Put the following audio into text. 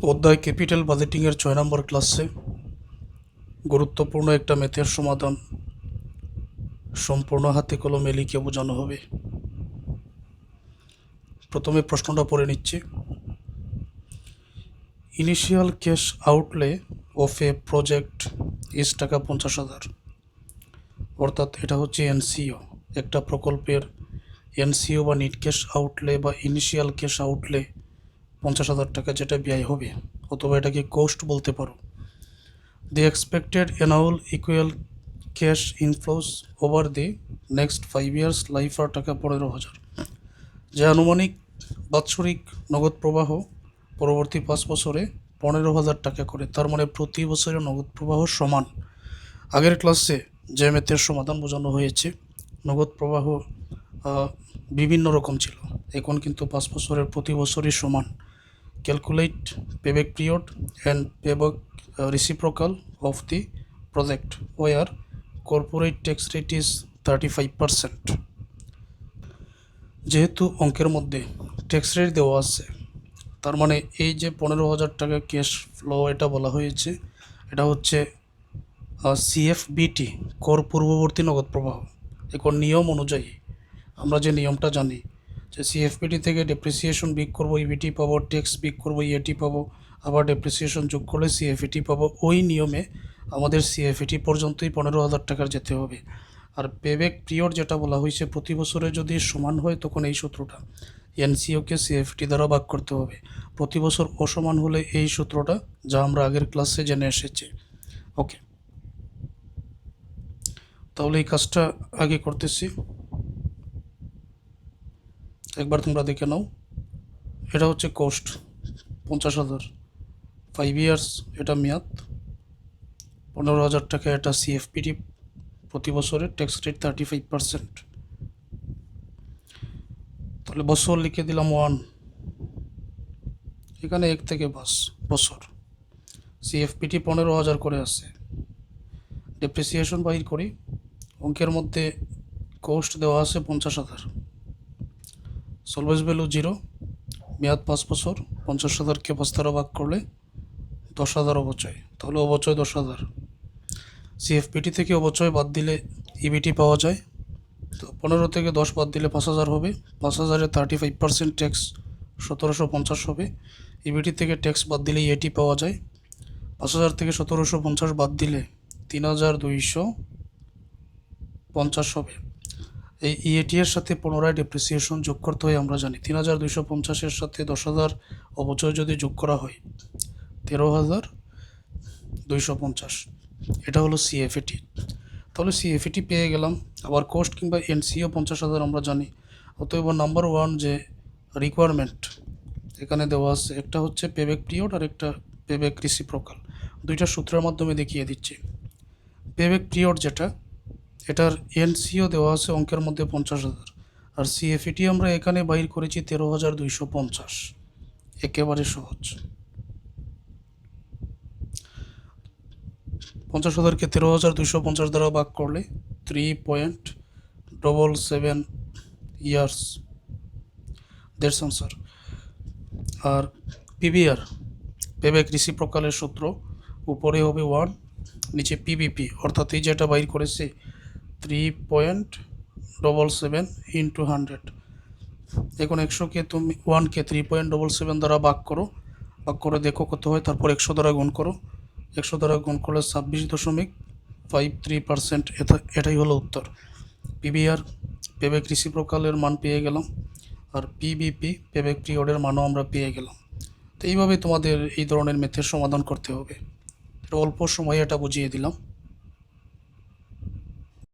অধ্যায় ক্যাপিটাল বাজেটিংয়ের 6 নম্বর ক্লাসে গুরুত্বপূর্ণ একটা ম্যাথের সমাধান সম্পূর্ণ হাতে কলমে লিখে বোঝানো হবে। প্রথমে প্রশ্নটা পড়ে নিচ্ছি। Initial cash outlay of A project is টাকা 50,000, অর্থাৎ এটা হচ্ছে এনসিও। একটা প্রকল্পের এনসিও বা নিট ক্যাশ আউটলে বা ইনিশিয়াল ক্যাশ আউটলে 50,000 টাকা যেটা ব্যয় হবে, অথবা এটাকে কোস্ট বলতে পারো। The expected annual equal cash inflows over the next 5 years life আর টাকা 15,000, যে আনুমানিক বাৎসরিক নগদ প্রবাহ পরবর্তী 5 বছরে 15,000 টাকা করে। তার মানে প্রতি বছরে নগদ প্রবাহ সমান। আগের ক্লাসে যে ম্যাথের সমাধান বোঝানো হয়েছে, নগদ প্রবাহ বিভিন্ন রকম ছিল, এখন কিন্তু 5 বছরের প্রতি বছরই সমান। Calculate payback period and payback reciprocal of the project where corporate tax rate is 35%. যেহেতু অঙ্কের মধ্যে ট্যাক্স রেট দেওয়া আছে, তার মানে এই যে 15,000 টাকা ক্যাশ ফ্লো এটা বলা হয়েছে, এটা হচ্ছে সিএফবিটি, কর পূর্ববর্তী নগদ প্রবাহ। এখন নিয়ম অনুযায়ী আমরা যে নিয়মটা জানি যে সিএফবিটি থেকে ডেপ্রিসিয়েশন বিয়োগ করবো, ইবিটি পাবো, ট্যাক্স বিয়োগ করবো, ইএটি পাবো, আবার ডেপ্রিসিয়েশন যোগ করলে সিএফইটি পাবো। ওই নিয়মে আমাদের সিএফইটি পর্যন্তই 15,000 টাকার যেতে হবে। আর পেব্যাক পিরিয়ড যেটা বলা হয়েছে, প্রতি বছরে যদি সমান হয় তখন এই সূত্রটা এনসিওকে সিএফটি দ্বারা ভাগ করতে হবে। প্রতি বছর অসমান হলে এই সূত্রটা, যা আমরা আগের ক্লাসে জেনে এসেছি। ওকে, তাহলে এই কাজটা আগে করতেছি, একবার তোমরা দেখে নাও। এটা হচ্ছে কোস্ট 50,000, 5 ইয়ার্স এটা মেয়াদ, 15,000 টাকা এটা সিএফপিটি প্রতি বছরের, ট্যাক্স রেট 35%। তাহলে বছর লিখে দিলাম 1, এখানে 1 থেকে 5 বছর। সিএফপিটি 15,000 করে আছে, ডেপ্রিসিয়েশন বাহির করি। অঙ্কের মধ্যে কোস্ট দেওয়া আছে 50,000, সলভেন্স ভ্যালু 0, মেয়াদ 5 বছর। 50,000কে 5 দ্বারা ভাগ করলে 10,000 অবচয়, তাহলে অবচয় 10,000। সিএফপিটি থেকে অবচয় বাদ দিলে ইবিটি পাওয়া যায়, তো 15 থেকে 10 বাদ দিলে 5,000 হবে। 5,000-এ 35% ট্যাক্স 1,750 হবে। ইবিটি থেকে ট্যাক্স বাদ দিলে ইএটি পাওয়া যায়। 5,000 থেকে 1,750 বাদ দিলে 3,250 হবে। এই ইএটি এর সাথে পুনরায় ডেপ্রিসিয়েশন যোগ করতে হয়, আমরা জানি। 3,250-এর সাথে 10,000 অবচয় যদি যোগ করা হয় 13,250, এটা হলো সিএফইটি। তাহলে সিএফইটি পেয়ে গেলাম। আবার কোস্ট কিংবা এনসিও 50,000 আমরা জানি। অতএব নাম্বার 1 যে রিকোয়ারমেন্ট এখানে দেওয়া আছে, একটা হচ্ছে পেব্যাক পিরিয়ড আর একটা পেব্যাক রিসিপ্রোকাল। দুইটা সূত্রের মাধ্যমে দেখিয়ে দিচ্ছি। পেব্যাক পিরিয়ড যেটা, এটার এনসিও দেওয়া আছে অঙ্কের মধ্যে 50,000, আর সিএফইটি আমরা এখানে বাইর করেছি 13,250। একেবারে সহজ। 50,000কে 13,250 দ্বারা ভাগ করলে 3.77 ইয়ার্স, দ্যাটস আনসার। আর পিবিআর, পেব্যাক রিসিপ্রোকালের সূত্র, উপরে হবে 1, নিচে পিবিপি, অর্থাৎ এই যেটা বাইর করেছে 3.77 ইন্টু 100। এখন 100কে তুমি 1কে 3.77 দ্বারা ভাগ করো, ভাগ করে দেখো কত হয়, তারপর 100 দ্বারা গুণ করো। 100 দ্বারা গুণ করলে 26.53%, এটাই হলো উত্তর। পিবিআর পেব্যাক রিসিপ্রোকালের মান পেয়ে গেলাম, আর পিবিপি পেব্যাক পিরিয়ডের মানও আমরা পেয়ে গেলাম। তো এইভাবে তোমাদের এই ধরনের ম্যাথের সমাধান করতে হবে। এটা অল্প সময়ে এটা বুঝিয়ে দিলাম।